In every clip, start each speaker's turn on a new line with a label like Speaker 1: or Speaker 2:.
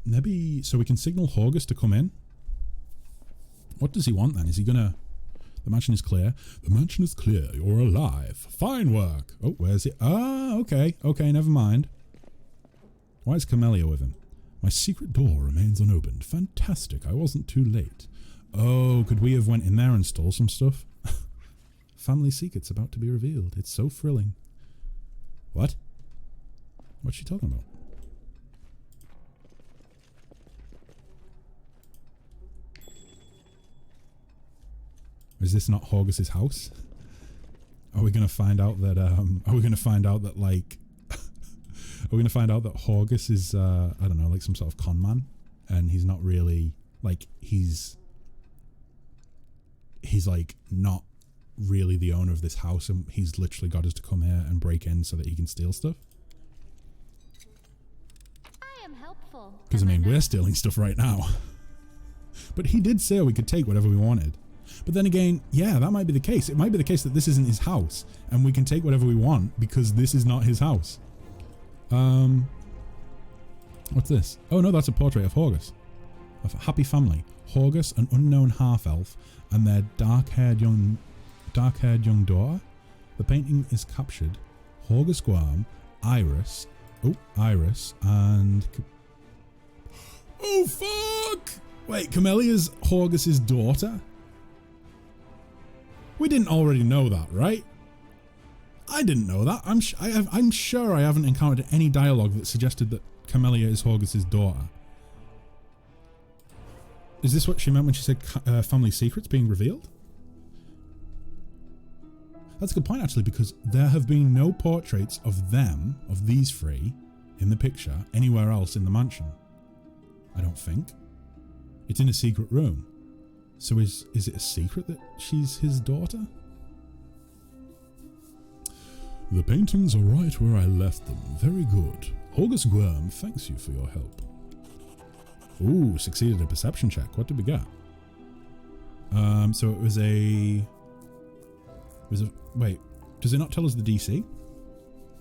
Speaker 1: Maybe so we can signal Horgus to come in. What does he want then? Is he gonna... The mansion is clear. The mansion is clear. You're alive. Fine work. Oh, where's it? Ah, okay. Okay, never mind. Why is Camellia with him? My secret door remains unopened. Fantastic. I wasn't too late. Oh, could we have went in there and stole some stuff? Family secret's about to be revealed. It's so thrilling. What? What's she talking about? Is this not Horgus's house? Are we gonna find out that are we gonna find out that like are we gonna find out that Horgus is I don't know, like some sort of con man, and he's not really like he's like not really the owner of this house, and he's literally got us to come here and break in so that he can steal stuff?
Speaker 2: I am helpful.
Speaker 1: Because I mean, we're stealing stuff right now. But he did say we could take whatever we wanted. But then again, yeah, that might be the case. It might be the case that this isn't his house and we can take whatever we want because this is not his house. What's this? Oh no, that's a portrait of Horgus. Of a happy family. Horgus, an unknown half-elf, and their dark-haired young daughter. The painting is captured. Horgus, Gwerm, Iris, and... Oh fuck! Wait, Camellia's Horgus's daughter? We didn't already know that, right? I didn't know that. I'm sure I haven't encountered any dialogue that suggested that Camellia is Horgus's daughter. Is this what she meant when she said family secrets being revealed? That's a good point, actually, because there have been no portraits of them, of these three, in the picture anywhere else in the mansion. I don't think. It's in a secret room. So is it a secret that she's his daughter? The paintings are right where I left them. Very good. Horgus Gwerm thanks you for your help. Ooh, succeeded a perception check. What did we get? So it was a... Wait, does it not tell us the DC?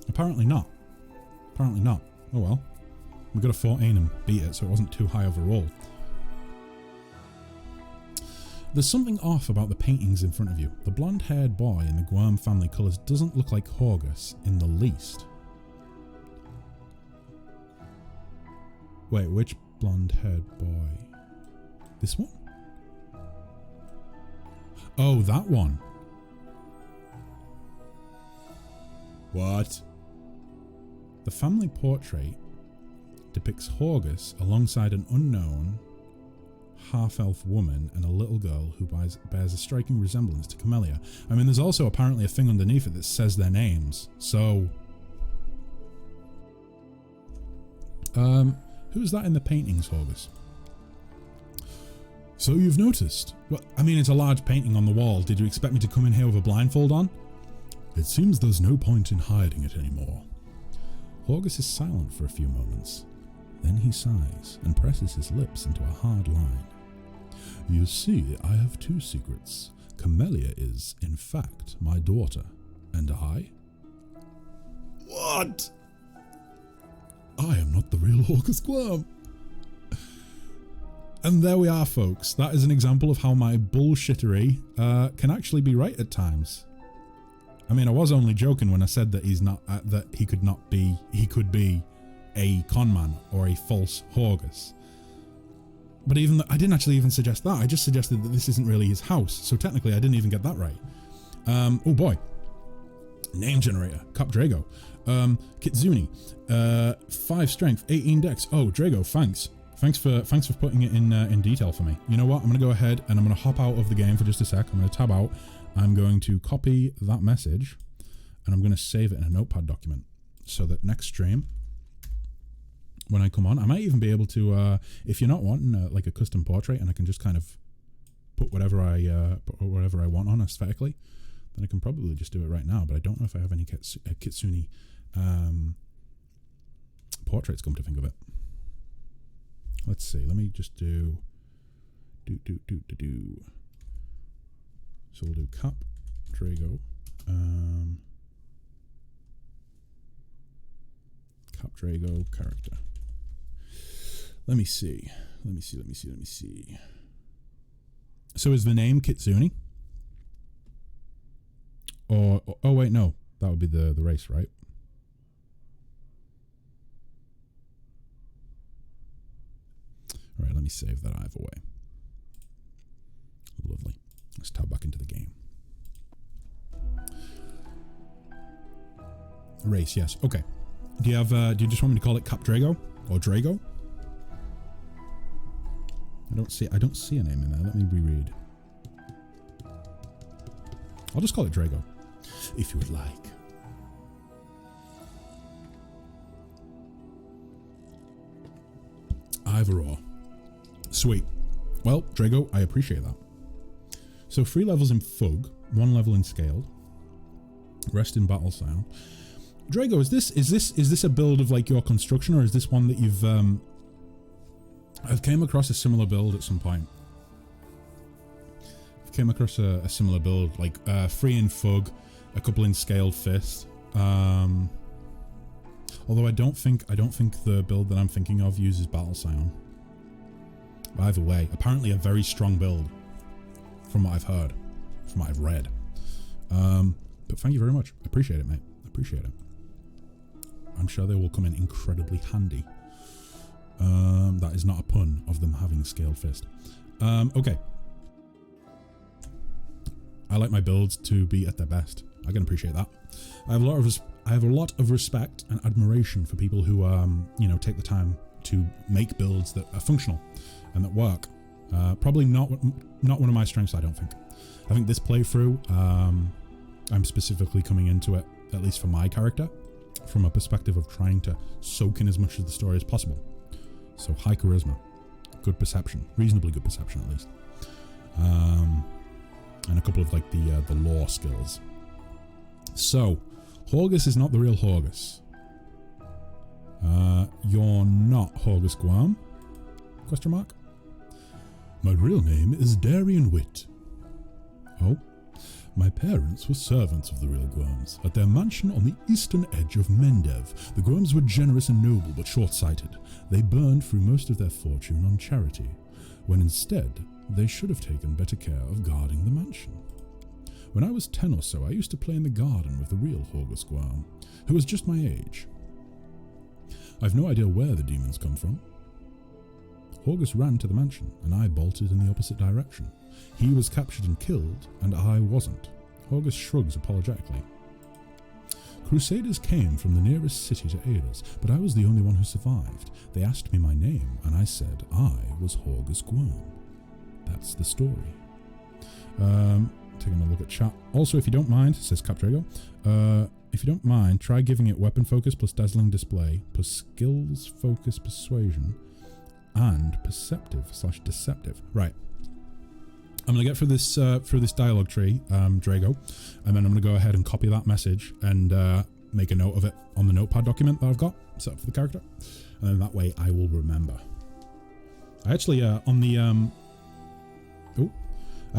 Speaker 1: Apparently not. Apparently not. Oh well. We got a 14 and beat it, so it wasn't too high of a roll. There's something off about the paintings in front of you. The blonde-haired boy in the Gwerm family colours doesn't look like Horgus in the least. Wait, which blonde-haired boy? This one? Oh, that one. What? The family portrait depicts Horgus alongside an unknown half-elf woman and a little girl who bears a striking resemblance to Camellia. I mean, there's also apparently a thing underneath it that says their names. So, who's that in the paintings, Horgus? So you've noticed? Well, I mean, it's a large painting on the wall. Did you expect me to come in here with a blindfold on? It seems there's no point in hiding it anymore. Horgus is silent for a few moments. Then he sighs and presses his lips into a hard line. You see, I have two secrets. Camellia is, in fact, my daughter. And I? What? I am not the real Horgus Gwerm. And there we are, folks. That is an example of how my bullshittery can actually be right at times. I mean, I was only joking when I said that he's not, that he could be a conman or a false Horgus. But even I didn't actually even suggest that. I just suggested that this isn't really his house. So technically, I didn't even get that right. Oh boy. Name generator. Cap Drago. Kitsune. 5 strength, 18 dex. Oh, Drago, thanks. Thanks for putting it in detail for me. You know what? I'm going to go ahead and I'm going to hop out of the game for just a sec. I'm going to tab out. I'm going to copy that message and I'm going to save it in a notepad document so that next stream, when I come on, I might even be able to, if you're not wanting like a custom portrait and I can just kind of put whatever I want on aesthetically, then I can probably just do it right now. But I don't know if I have any Kitsune portraits, come to think of it. Let's see. Let me just do. So we'll do Cap Drago. Cap Drago character. Let me see. So is the name Kitsune? Or oh wait, no. That would be the race, right? Right, let me save that either way. Lovely. Let's tab back into the game. Race, yes. Okay. Do you just want me to call it Cap Drago or Drago? I don't see a name in there. Let me reread. I'll just call it Drago, if you would like. Either or. Sweet. Well, Drago, I appreciate that. So 3 levels in Fug, 1 level in Scaled, rest in Battle Sound. Drago, is this a build of like your construction, or is this one that you've I've came across a similar build at some point. I've came across a similar build, like 3 in Fug, a couple in Scaled Fist. Although I don't think the build that I'm thinking of uses Battle Sound. But either way, apparently a very strong build, from what I've heard, from what I've read. But thank you very much. I appreciate it, mate. I appreciate it. I'm sure they will come in incredibly handy. That is not a pun of them having Scaled Fist. Okay. I like my builds to be at their best. I can appreciate that. I have a lot of respect and admiration for people who take the time to make builds that are functional and that work. Probably not one of my strengths, I don't think. I think this playthrough, I'm specifically coming into it, at least for my character, from a perspective of trying to soak in as much of the story as possible. So high charisma, good perception, reasonably good perception at least, and a couple of like the lore skills. So, Horgus is not the real Horgus. You're not Horgus Gwerm? Question mark. My real name is Darian Witt. Oh? My parents were servants of the real Gwerms. At their mansion on the eastern edge of Mendev, the Gwerms were generous and noble but short-sighted. They burned through most of their fortune on charity, when instead they should have taken better care of guarding the mansion. When I was 10 or so, I used to play in the garden with the real Horgus Gwerm, who was just my age. I've no idea where the demons come from. Horgus ran to the mansion, and I bolted in the opposite direction. He was captured and killed, and I wasn't. Horgus shrugs apologetically. Crusaders came from the nearest city to aid us, but I was the only one who survived. They asked me my name, and I said I was Horgus Gwerm. That's the story. Taking a look at chat. Also, if you don't mind, says Capdrago, if you don't mind, try giving it weapon focus plus dazzling display plus skills focus persuasion and perceptive/deceptive. Right. I'm going to get through this dialogue tree, Drago, and then I'm going to go ahead and copy that message and make a note of it on the notepad document that I've got set up for the character, and then that way I will remember. I actually I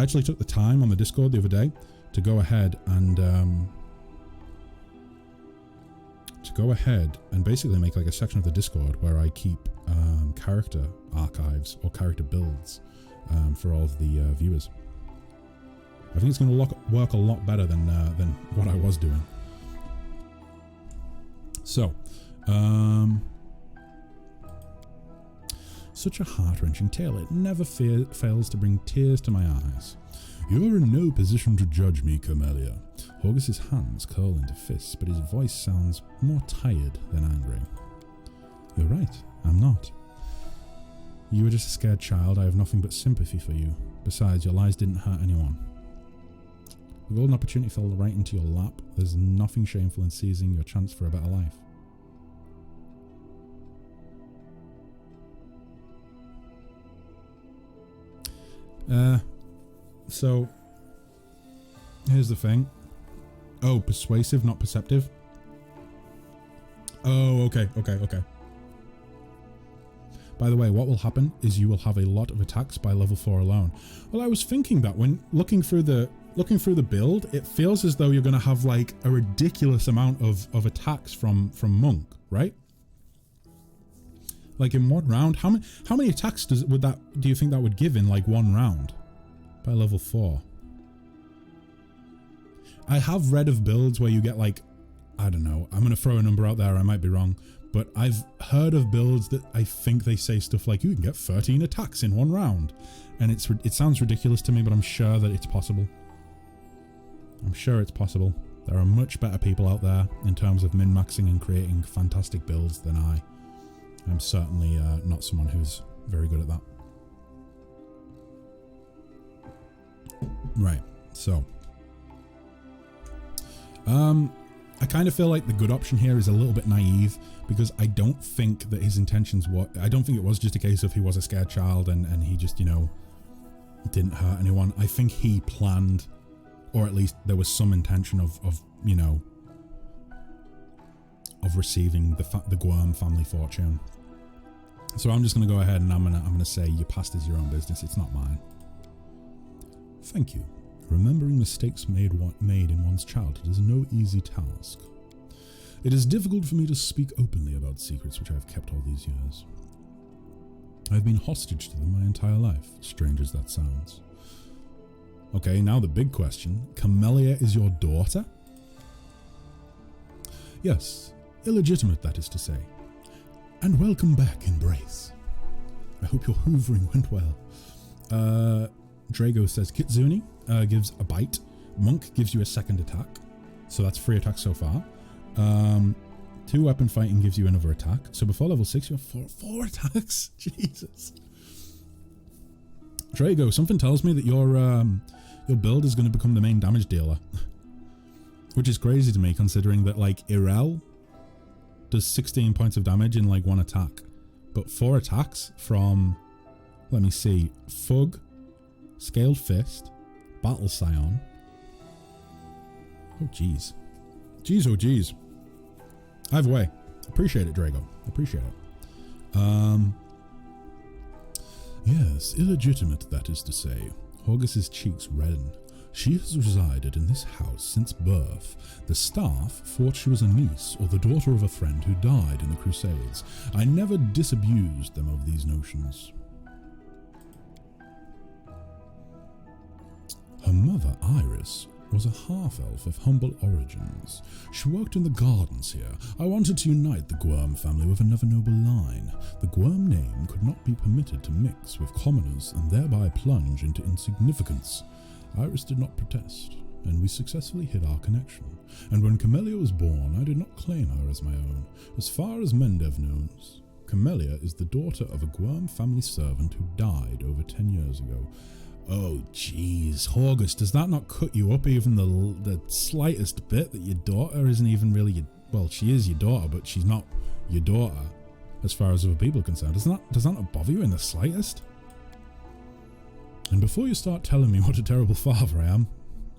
Speaker 1: actually took the time on the Discord the other day to go ahead and basically make like a section of the Discord where I keep character archives or character builds for all of the viewers. I think it's going to work a lot better than what I was doing. So, such a heart-wrenching tale. It never fails to bring tears to my eyes. You're in no position to judge me, Camellia. Horgus's hands curl into fists, but his voice sounds more tired than angry. You're right, I'm not. You were just a scared child. I have nothing but sympathy for you. Besides, your lies didn't hurt anyone. The golden opportunity fell right into your lap. There's nothing shameful in seizing your chance for a better life. So here's the thing. Oh, persuasive, not perceptive. Oh, okay. By the way, what will happen is you will have a lot of attacks by level 4 alone. Well, I was thinking that when looking through the build, it feels as though you're going to have like a ridiculous amount of attacks from Monk, right? Like in one round? How many attacks do you think that would give in like one round? By level 4. I have read of builds where you get like, I don't know, I'm going to throw a number out there, I might be wrong, but I've heard of builds that I think they say stuff like you can get 13 attacks in one round. And it sounds ridiculous to me, but I'm sure that it's possible. I'm sure it's possible. There are much better people out there in terms of min-maxing and creating fantastic builds than I. I'm certainly not someone who's very good at that. Right, so. I kind of feel like the good option here is a little bit naive because I don't think that his intentions were... I don't think it was just a case of he was a scared child and he just, you know, didn't hurt anyone. I think he planned, or at least there was some intention of you know, of receiving the Gwerm family fortune. So I'm just going to go ahead and I'm going to say your past is your own business. It's not mine. Thank you. Remembering mistakes made in one's childhood is no easy task. It is difficult for me to speak openly about secrets which I have kept all these years. I have been hostage to them my entire life, strange as that sounds. Okay, now the big question. Camellia is your daughter? Yes, illegitimate that is to say. And welcome back, Embrace. I hope your hoovering went well. Drago says Kitsune gives a bite. Monk gives you a second attack. So that's 3 attacks so far. 2 weapon fighting gives you another attack. So before level 6 you have 4 attacks. Jesus. Drago, something tells me that your build is going to become the main damage dealer. Which is crazy to me considering that like Irel does 16 points of damage in like 1 attack. But 4 attacks from, let me see, Fug, Scaled Fist, Battle Scion. Oh jeez. Jeez, oh jeez. Either way, appreciate it, Drago. Appreciate it. Yes, illegitimate that is to say. Horgus's cheeks redden. She has resided in this house since birth. The staff thought she was a niece or the daughter of a friend who died in the Crusades. I never disabused them of these notions. Her mother, Iris, was a half-elf of humble origins. She worked in the gardens here. I wanted to unite the Gwerm family with another noble line. The Gwerm name could not be permitted to mix with commoners and thereby plunge into insignificance. Iris did not protest, and we successfully hid our connection. And when Camellia was born, I did not claim her as my own. As far as Mendev knows, Camellia is the daughter of a Gwerm family servant who died over 10 years ago. Oh, jeez. Horgus, does that not cut you up even the slightest bit that your daughter isn't even really your... Well, she is your daughter, but she's not your daughter as far as other people are concerned. Does that not bother you in the slightest? And before you start telling me what a terrible father I am,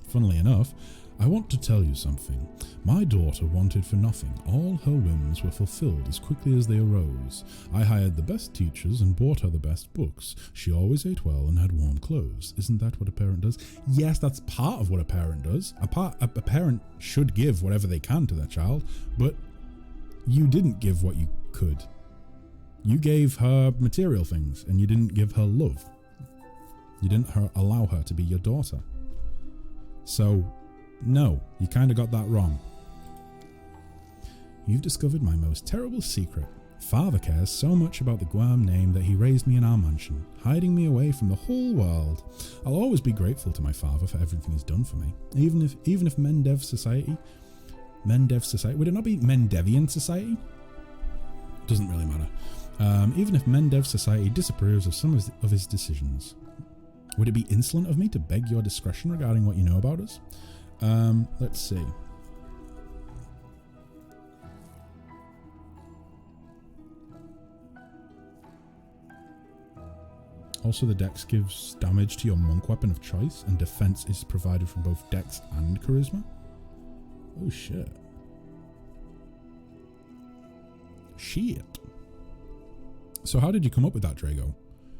Speaker 1: funnily enough, I want to tell you something. My daughter wanted for nothing. All her whims were fulfilled as quickly as they arose. I hired the best teachers and bought her the best books. She always ate well and had warm clothes. Isn't that what a parent does? Yes, that's part of what a parent does. A parent should give whatever they can to their child, but you didn't give what you could. You gave her material things and you didn't give her love. You didn't allow her to be your daughter. So, no, you kind of got that wrong. You've discovered my most terrible secret. Father cares so much about the Gwerm name that he raised me in our mansion, hiding me away from the whole world. I'll always be grateful to my father for everything he's done for me. Even if Mendev Society, would it not be Mendevian Society? Doesn't really matter. Even if Mendev Society disapproves of some of his decisions. Would it be insolent of me to beg your discretion regarding what you know about us? Let's see. Also, the dex gives damage to your monk weapon of choice, and defense is provided from both dex and charisma. Oh shit. Shit. So how did you come up with that, Drago?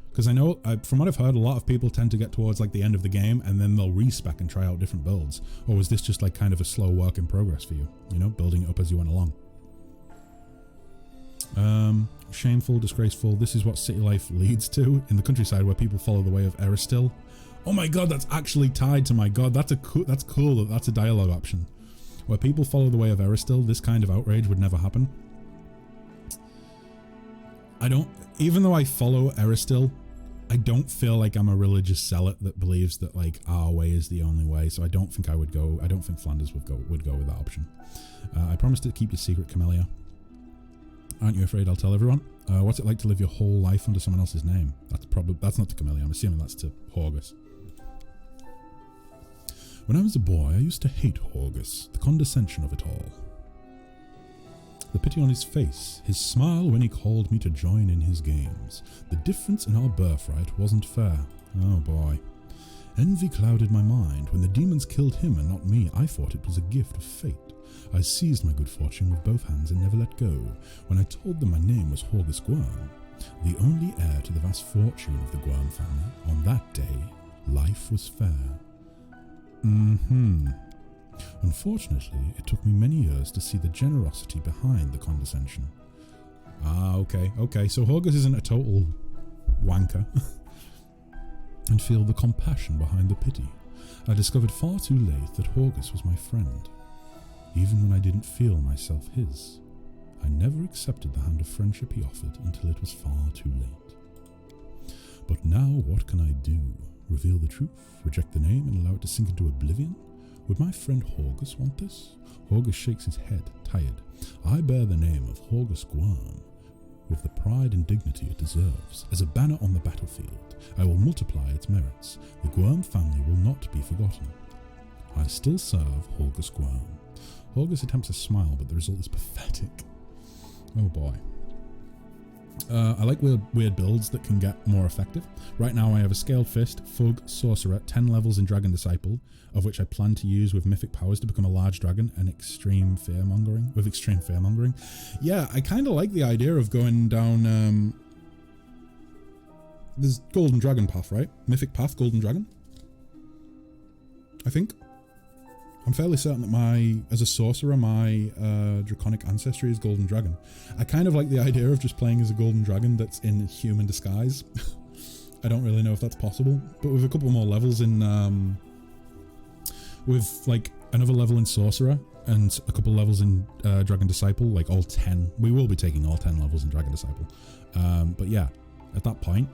Speaker 1: Because I know, from what I've heard, a lot of people tend to get towards like the end of the game and then they'll respec and try out different builds. Or was this just like kind of a slow work in progress for you? You know, building it up as you went along? Shameful, disgraceful. This is what city life leads to in the countryside, where people follow the way of Eristil. Oh my god, that's actually tied to my god. That's cool that that's a dialogue option. Where people follow the way of Eristil, this kind of outrage would never happen. Even though I follow Eristil, I don't feel like I'm a religious zealot that believes that like our way is the only way. So I don't think Flanders would go with that option. I promise to keep your secret, Camellia. Aren't you afraid I'll tell everyone? What's it like to live your whole life under someone else's name? That's not to Camellia. I'm assuming that's to Horgus. When I was a boy, I used to hate Horgus, the condescension of it all. The pity on his face, his smile when he called me to join in his games. The difference in our birthright wasn't fair. Oh boy. Envy clouded my mind. When the demons killed him and not me, I thought it was a gift of fate. I seized my good fortune with both hands and never let go. When I told them my name was Horgus Gwerm, the only heir to the vast fortune of the Gwerm family, on that day, life was fair. Unfortunately, it took me many years to see the generosity behind the condescension. Okay, so Horgus isn't a total wanker. And feel the compassion behind the pity. I discovered far too late that Horgus was my friend. Even when I didn't feel myself his, I never accepted the hand of friendship he offered until it was far too late. But now what can I do? Reveal the truth? Reject the name and allow it to sink into oblivion? Would my friend Horgus want this? Horgus shakes his head, tired. I bear the name of Horgus Gwerm with the pride and dignity it deserves. As a banner on the battlefield, I will multiply its merits. The Gwerm family will not be forgotten. I still serve Horgus Gwerm. Horgus attempts a smile, but the result is pathetic. Oh boy. I like weird builds that can get more effective. Right now I have a Scaled Fist, Fug, Sorcerer, 10 levels in Dragon Disciple, of which I plan to use with mythic powers to become a large dragon and extreme fearmongering. Yeah, I kind of like the idea of going down... there's Golden Dragon path, right? Mythic path, Golden Dragon. I think. I'm fairly certain that as a sorcerer, my draconic ancestry is Golden Dragon. I kind of like the idea of just playing as a Golden Dragon that's in human disguise. I don't really know if that's possible, but with a couple more levels in, with like another level in sorcerer and a couple levels in Dragon Disciple, like all 10. We will be taking all 10 levels in Dragon Disciple. But yeah, at that point,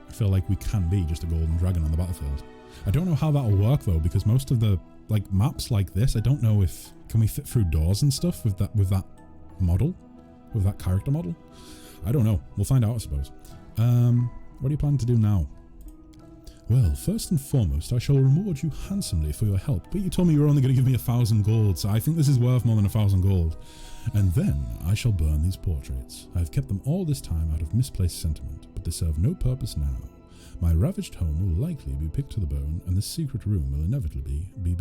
Speaker 1: I feel like we can be just a Golden Dragon on the battlefield. I don't know how that'll work though, because most of the like maps like this, I don't know if can we fit through doors and stuff with that model, with that character model. I don't know. We'll find out, I suppose. What are you planning to do now? Well, first and foremost, I shall reward you handsomely for your help, but you told me you were only going to give me 1,000 gold, so I think this is worth more than 1,000 gold. And then I shall burn these portraits. I have kept them all this time out of misplaced sentiment, but they serve no purpose now. My ravaged home will likely be picked to the bone, and the secret room will inevitably be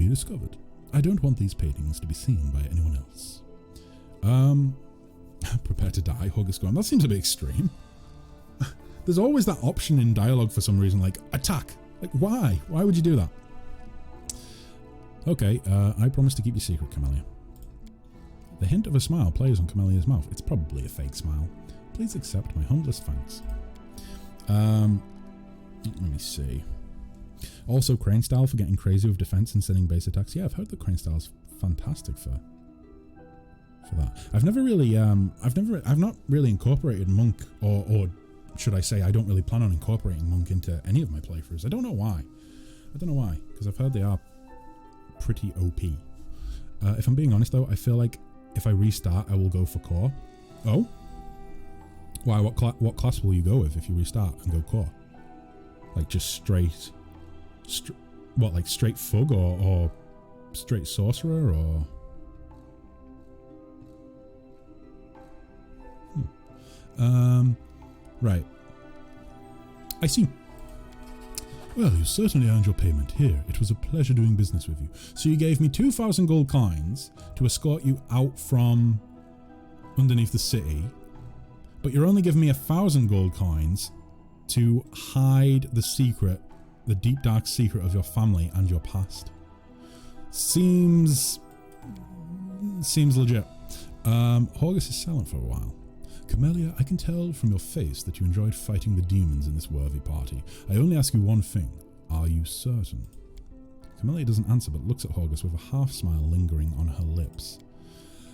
Speaker 1: discovered. I don't want these paintings to be seen by anyone else. Prepare to die, Horgus Gwerm. That seems a bit extreme. There's always that option in dialogue for some reason, like, attack. Like, why? Why would you do that? Okay, I promise to keep your secret, Camellia. The hint of a smile plays on Camellia's mouth. It's probably a fake smile. Please accept my humblest thanks. Let me see. Also, Crane Style for getting crazy with defense and sending base attacks. Yeah, I've heard that Crane Style's fantastic for that. I've not really incorporated Monk, or should I say, I don't really plan on incorporating Monk into any of my playthroughs. I don't know why, because I've heard they are pretty OP. If I'm being honest though, I feel like if I restart, I will go for Core. Oh? Why? What class will you go with if you restart and go Core? Like just straight Fug or straight Sorcerer or? Right. I see. Well, you certainly earned your payment here. It was a pleasure doing business with you. So you gave me 2,000 gold coins to escort you out from underneath the city, but you're only giving me 1,000 gold coins to hide the secret, the deep dark secret of your family and your past. Seems seems legit. Horgus is silent for a while. Camellia, I can tell from your face that you enjoyed fighting the demons in this worthy party. I only ask you one thing. Are you certain? Camellia doesn't answer but looks at Horgus with a half smile lingering on her lips.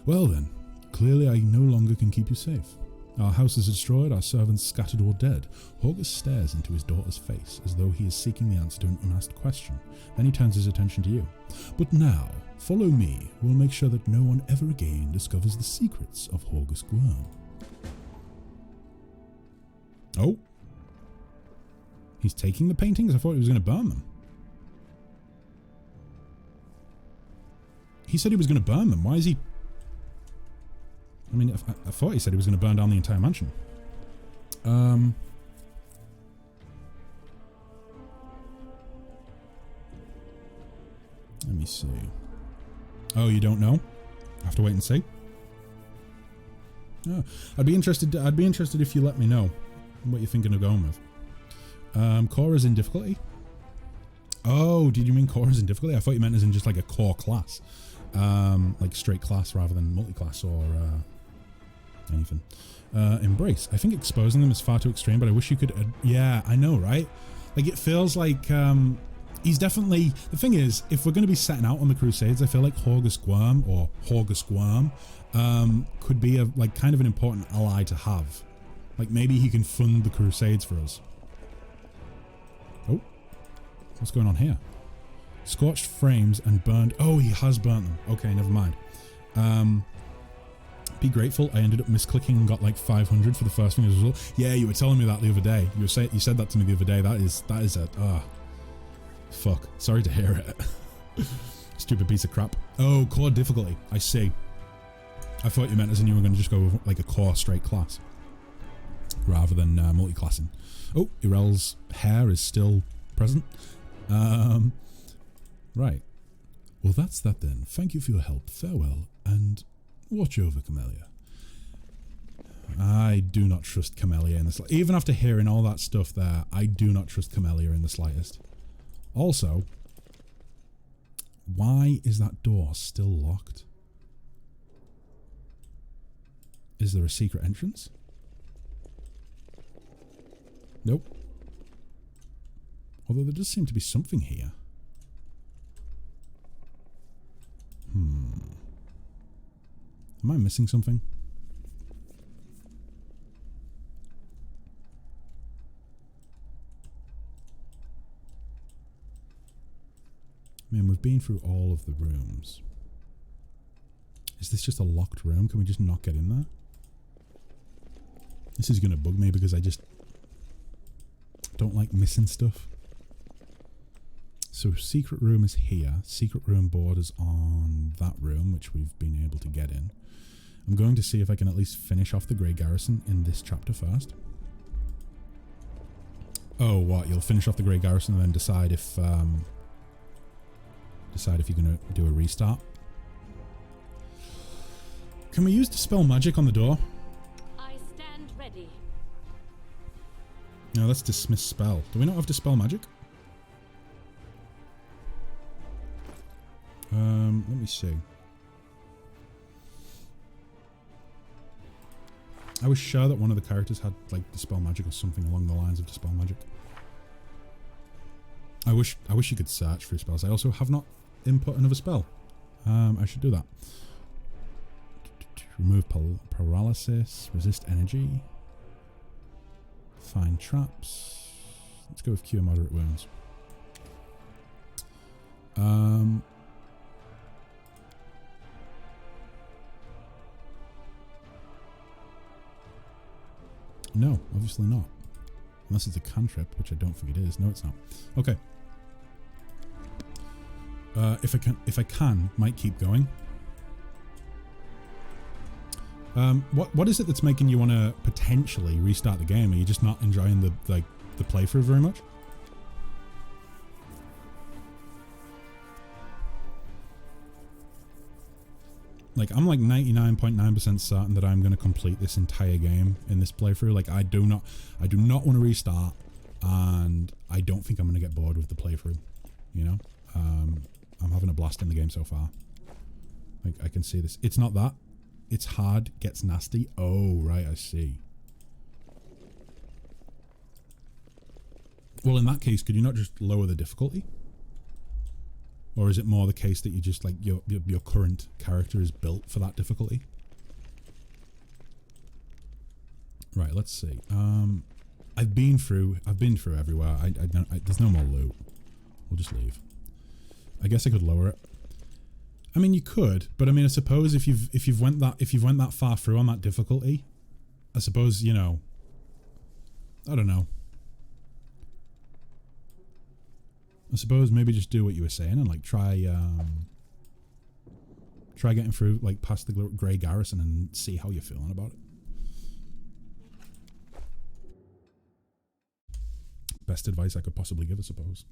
Speaker 1: Well then, clearly I no longer can keep you safe. Our house is destroyed, our servants scattered or dead. Horgus stares into his daughter's face as though he is seeking the answer to an unasked question. Then he turns his attention to you. But now, follow me. We'll make sure that no one ever again discovers the secrets of Horgus Gwerm. Oh. He's taking the paintings? I thought he was going to burn them. He said he was going to burn them. Why is he... I mean, I thought he said he was going to burn down the entire mansion. Let me see. Oh, you don't know? I have to wait and see. Oh, I'd be interested if you let me know what you're thinking of going with. Cora's in difficulty. Oh, did you mean Cora's in difficulty? I thought you meant as in just like a core class, like straight class rather than multi-class or anything. Embrace. I think exposing them is far too extreme, but I wish you could. Yeah, I know, right? Like it feels like he's definitely. The thing is, if we're going to be setting out on the Crusades, I feel like Horgus Gwerm or Horgus Gwerm could be a like kind of an important ally to have. Like maybe he can fund the Crusades for us. Oh, what's going on here? Scorched frames and burned. Oh, he has burnt them. Okay, never mind. Be grateful. I ended up misclicking and got like 500 for the first thing as well. Yeah, you were telling me that the other day. You said that to me the other day. That is a fuck. Sorry to hear it. Stupid piece of crap. Oh, core difficulty. I see. I thought you meant as in you were going to just go with like a core straight class rather than multi-classing. Oh, Irel's hair is still present. Right. Well, that's that then. Thank you for your help. Farewell, and watch over Camellia. I do not trust Camellia in the slightest. Even after hearing all that stuff there, I do not trust Camellia in the slightest. Also, why is that door still locked? Is there a secret entrance? Nope. Although there does seem to be something here. Am I missing something? I mean, we've been through all of the rooms. Is this just a locked room? Can we just not get in there? This is going to bug me because I just don't like missing stuff. So secret room is here. Secret room borders on that room, which we've been able to get in. I'm going to see if I can at least finish off the Grey Garrison in this chapter first. Oh, what? You'll finish off the Grey Garrison and then decide if you're going to do a restart. Can we use Dispel Magic on the door?
Speaker 2: I stand ready.
Speaker 1: No, let's dismiss spell. Do we not have Dispel Magic? Let me see. I was sure that one of the characters had like Dispel Magic or something along the lines of Dispel Magic. I wish you could search for spells. I also have not input another spell. I should do that. Remove paralysis, resist energy, find traps. Let's go with cure moderate wounds. No, obviously not. Unless it's a cantrip, which I don't think it is. No, it's not. Okay. If I can, might keep going. What is it that's making you want to potentially restart the game? Are you just not enjoying the playthrough very much? Like, I'm like 99.9% certain that I'm going to complete this entire game in this playthrough. Like, I do not want to restart, and I don't think I'm going to get bored with the playthrough, you know? I'm having a blast in the game so far. I can see this. It's not that. It's hard, gets nasty. Oh, right, I see. Well, in that case, could you not just lower the difficulty? Or is it more the case that you just, like, your current character is built for that difficulty? Right, let's see. I've been through everywhere. There's no more loot. We'll just leave. I guess I could lower it. I mean, you could, but I mean, I suppose if you've went that far through on that difficulty, I suppose, you know, I don't know. I suppose maybe just do what you were saying and like try getting through like past the Grey Garrison and see how you're feeling about it. Best advice I could possibly give, I suppose.